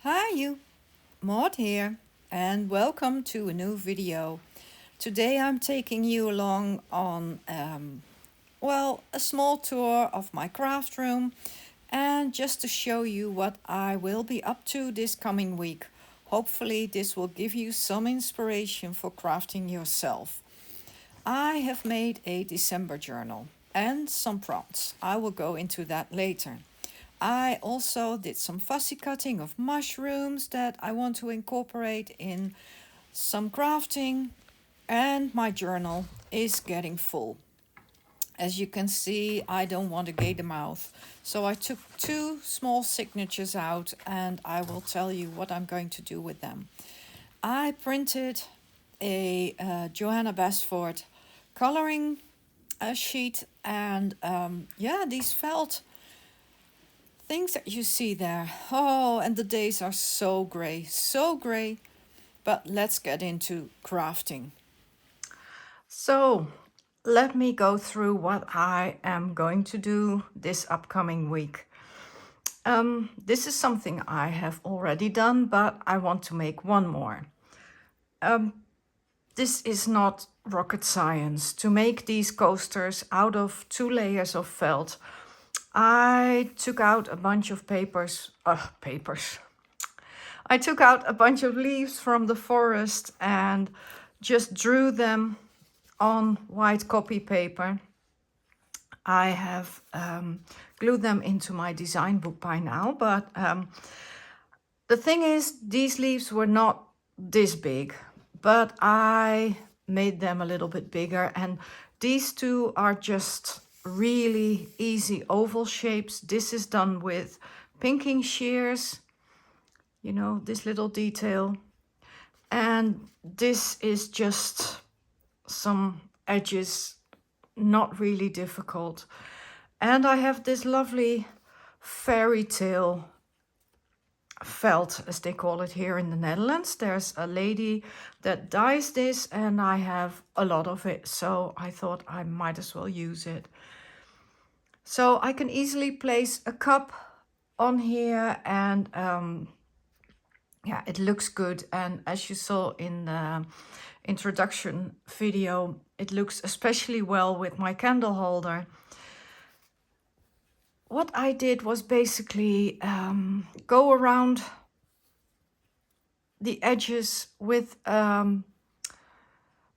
Hi you, Maud here, and welcome to a new video. Today I'm taking you along on, a small tour of my craft room and just to show you what I will be up to this coming week. Hopefully this will give you some inspiration for crafting yourself. I have made a December journal and some prompts. I will go into that later. I also did some fussy cutting of mushrooms that I want to incorporate in some crafting, and my journal is getting full. As you can see, I don't want to gate the mouth, so I took two small signatures out and I will tell you what I'm going to do with them. I printed a Johanna Basford coloring sheet, and these felt things that you see there. Oh, and the days are so gray. But let's get into crafting. So, let me go through what I am going to do this upcoming week. This is something I have already done, but I want to make one more. This is not rocket science. To make these coasters out of 2 layers of felt, I took out a bunch of papers. I took out a bunch of leaves from the forest and just drew them on white copy paper. I have glued them into my design book by now, but the thing is, these leaves were not this big, but I made them a little bit bigger, and these two are just really easy oval shapes. This is done with pinking shears, you know, this little detail. And this is just some edges, not really difficult. And I have this lovely fairy tale felt, as they call it here in the Netherlands. There's a lady that dyes this and I have a lot of it, so I thought I might as well use it. So I can easily place a cup on here, and it looks good. And as you saw in the introduction video, it looks especially well with my candle holder. What I did was basically go around the edges with a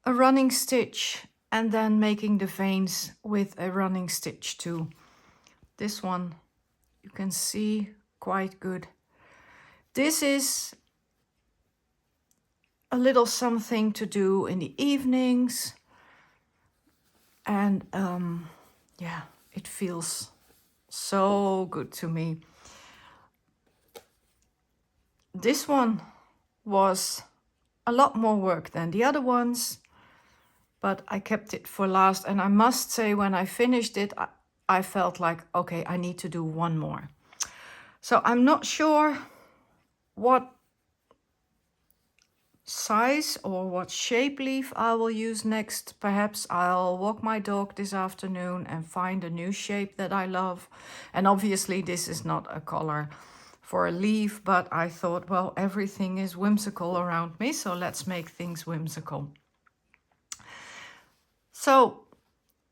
running stitch, and then making the veins with a running stitch too. This one you can see quite good. This is a little something to do in the evenings, and it feels so good to me. This one was a lot more work than the other ones, but I kept it for last, and I must say, when I finished it, I felt like, okay, I need to do one more. So I'm not sure what size or what shape leaf I will use next. Perhaps I'll walk my dog this afternoon and find a new shape that I love. And obviously this is not a color for a leaf, but I thought, well, everything is whimsical around me, so let's make things whimsical. So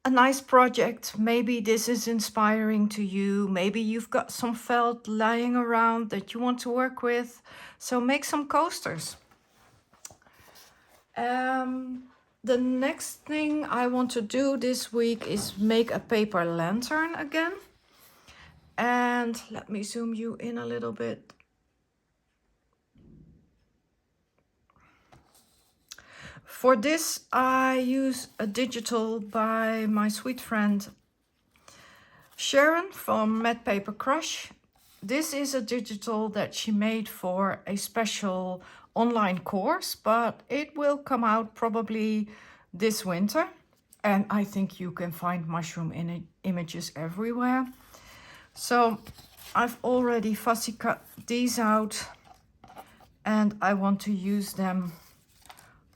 a nice project. Maybe this is inspiring to you. Maybe you've got some felt lying around that you want to work with. So make some coasters. The next thing I want to do this week is make a paper lantern again. And let me zoom you in a little bit. For this, I use a digital by my sweet friend Sharon from Matte Paper Crush. This is a digital that she made for a special online course, but it will come out probably this winter. And I think you can find mushroom images everywhere. So I've already fussy cut these out, and I want to use them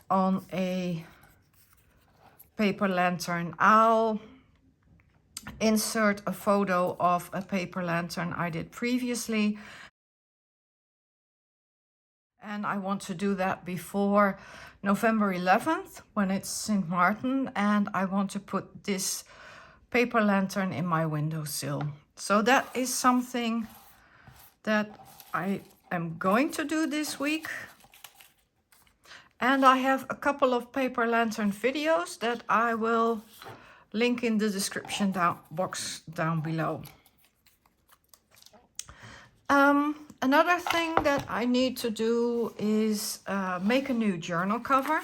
on a paper lantern. I'll insert a photo of a paper lantern I did previously. And I want to do that before November 11th, when it's St. Martin, and I want to put this paper lantern in my windowsill. So that is something that I am going to do this week. And I have a couple of paper lantern videos that I will link in the description box down below. Another thing that I need to do is make a new journal cover,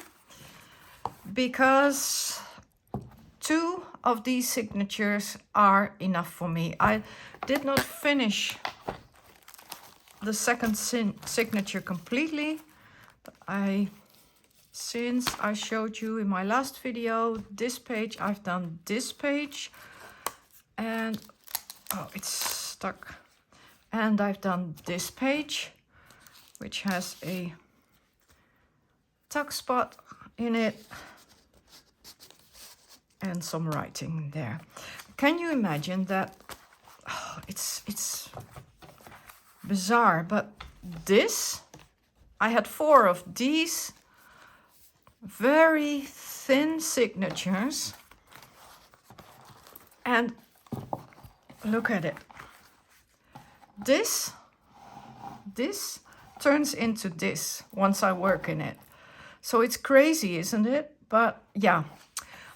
because 2 of these signatures are enough for me. I did not finish the second signature completely. Since I showed you in my last video this page, I've done this page, and oh, it's stuck. And I've done this page, which has a tuck spot in it and some writing there. Can you imagine that? Oh, it's bizarre, but this, I had 4 of these very thin signatures, and look at it. This turns into this once I work in it. So it's crazy, isn't it? But yeah,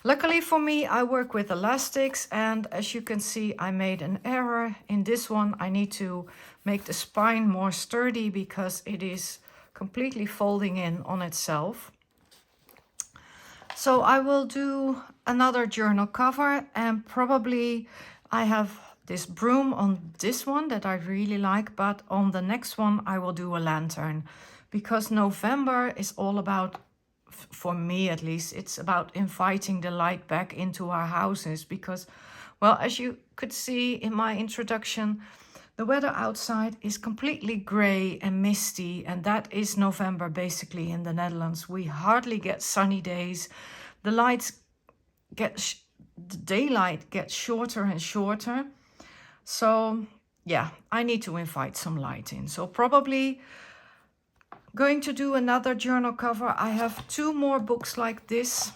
luckily for me, I work with elastics, and as you can see, I made an error in this one. I need to make the spine more sturdy because it is completely folding in on itself. So I will do another journal cover, and probably I have this broom on this one that I really like, but on the next one I will do a lantern, because November is all about, for me at least, it's about inviting the light back into our houses, because, well, as you could see in my introduction, the weather outside is completely grey and misty, and that is November basically in the Netherlands. We hardly get sunny days. The daylight gets shorter and shorter. So yeah, I need to invite some light in. So probably going to do another journal cover. I have 2 more books like this,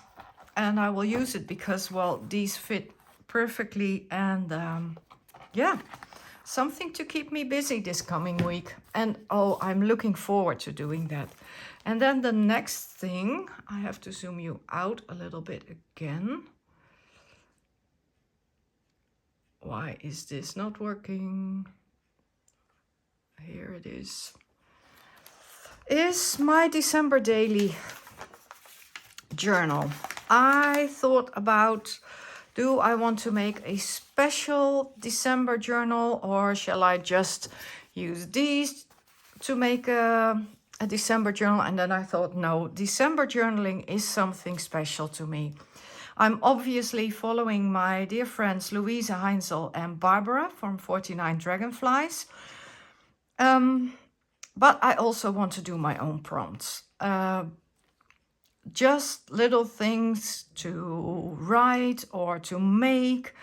and I will use it because, well, these fit perfectly, and yeah, something to keep me busy this coming week. And oh, I'm looking forward to doing that. And then the next thing, I have to zoom you out a little bit again. Why is this not working? Here it is. Is my December daily journal. I thought about, do I want to make a special December journal, or shall I just use these to make a December journal? And then I thought, no, December journaling is something special to me. I'm obviously following my dear friends Louise Heinzel and Barbara from 49 Dragonflies. But I also want to do my own prompts. Just little things to write or to make.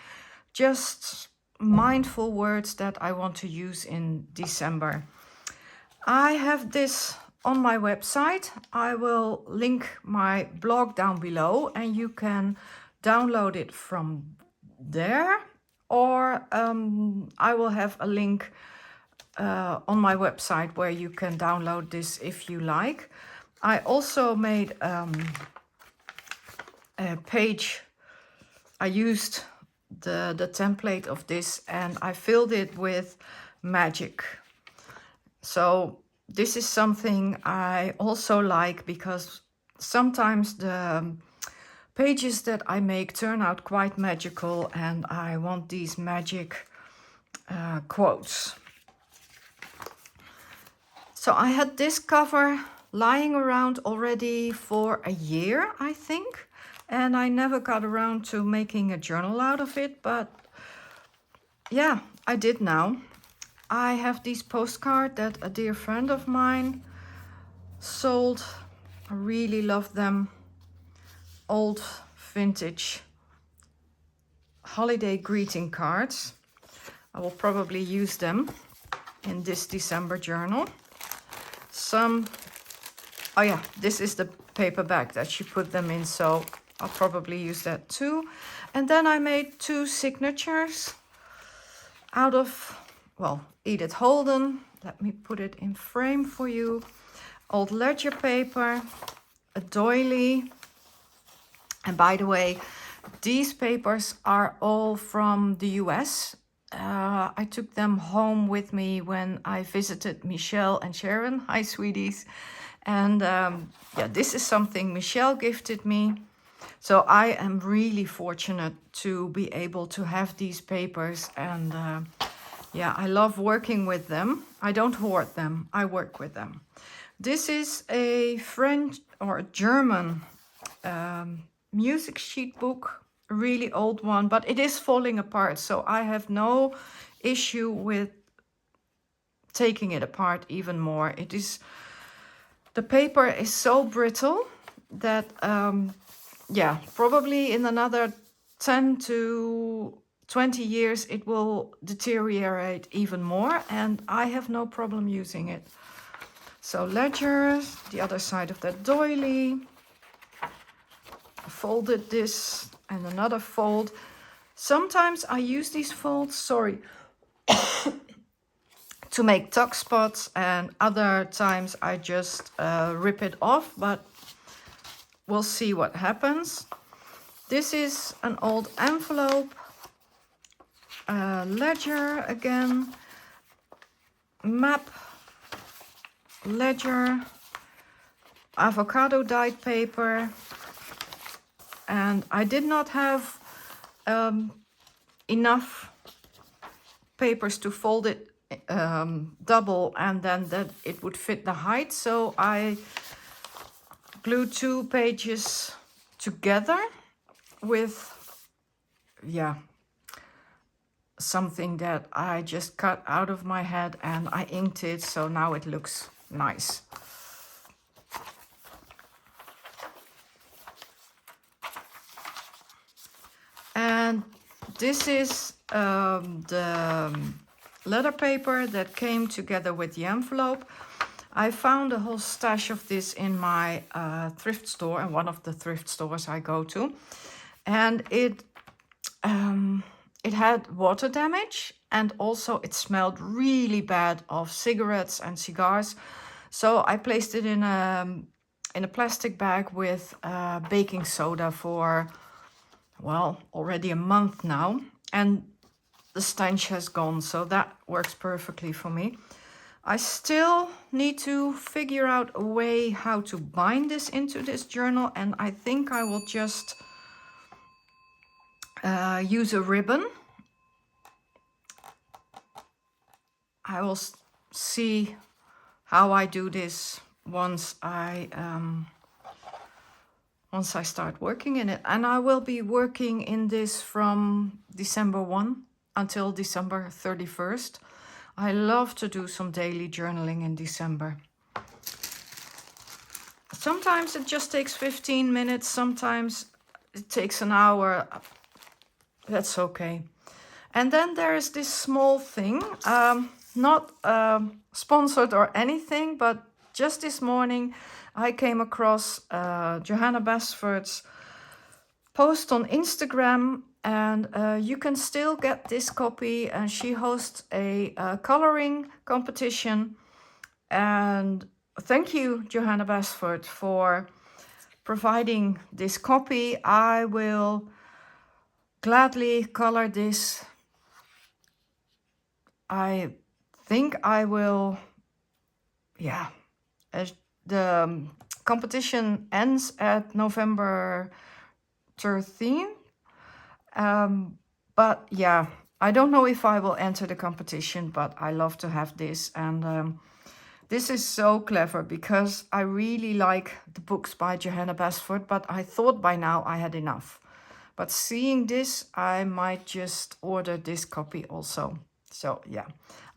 Just mindful words that I want to use in December. I have this on my website. I will link my blog down below, and you can download it from there, or I will have a link on my website where you can download this if you like. I also made a page. I used the template of this, and I filled it with magic. So this is something I also like, because sometimes the pages that I make turn out quite magical, and I want these magic quotes. So I had this cover lying around already for a year, I think, and I never got around to making a journal out of it, but yeah, I did now. I have these postcards that a dear friend of mine sold. I really love them. Old vintage holiday greeting cards. I will probably use them in this December journal. Some Oh yeah, this is the paper bag that she put them in, so I'll probably use that too. And then I made 2 signatures out of, well, Edith Holden. Let me put it in frame for you. Old ledger paper, a doily. And by the way, these papers are all from the US. I took them home with me when I visited Michelle and Sharon. Hi, sweeties. And yeah, this is something Michelle gifted me. So I am really fortunate to be able to have these papers. And yeah, I love working with them. I don't hoard them, I work with them. This is a French or a German music sheet book, a really old one, but it is falling apart. So I have no issue with taking it apart even more. It is, the paper is so brittle that, yeah, probably in another 10 to 20 years, it will deteriorate even more, and I have no problem using it. So ledgers, the other side of that doily. I folded this and another fold. Sometimes I use these folds, sorry, to make tuck spots, and other times I just rip it off, but we'll see what happens. This is an old envelope, ledger again, map, ledger, avocado dyed paper, and I did not have enough papers to fold it double and then that it would fit the height, so I glued 2 pages together with, yeah, something that I just cut out of my head, and I inked it, so now it looks nice. And this is the letter paper that came together with the envelope. I found a whole stash of this in my thrift store, and one of the thrift stores I go to. And it had water damage, and also it smelled really bad of cigarettes and cigars. So I placed it in a plastic bag with baking soda for, well, already a month now. And the stench has gone, so that works perfectly for me. I still need to figure out a way how to bind this into this journal, and I think I will just use a ribbon. I will see how I do this once I start working in it. And I will be working in this from December 1 until December 31st. I love to do some daily journaling in December. Sometimes it just takes 15 minutes, sometimes it takes an hour. That's okay. And then there is this small thing, not sponsored or anything, but just this morning I came across Johanna Basford's post on Instagram, and you can still get this copy, and she hosts a coloring competition. And thank you, Johanna Basford, for providing this copy. I will gladly color this. I think I will, yeah, the competition ends at November 13th. But yeah, I don't know if I will enter the competition, but I love to have this. And this is so clever because I really like the books by Johanna Basford, but I thought by now I had enough. But seeing this, I might just order this copy also. So yeah,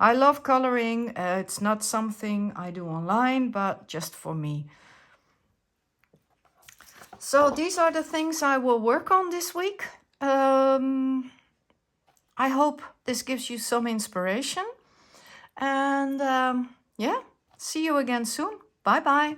I love coloring. It's not something I do online, but just for me. So these are the things I will work on this week. I hope this gives you some inspiration. And yeah, see you again soon. Bye bye.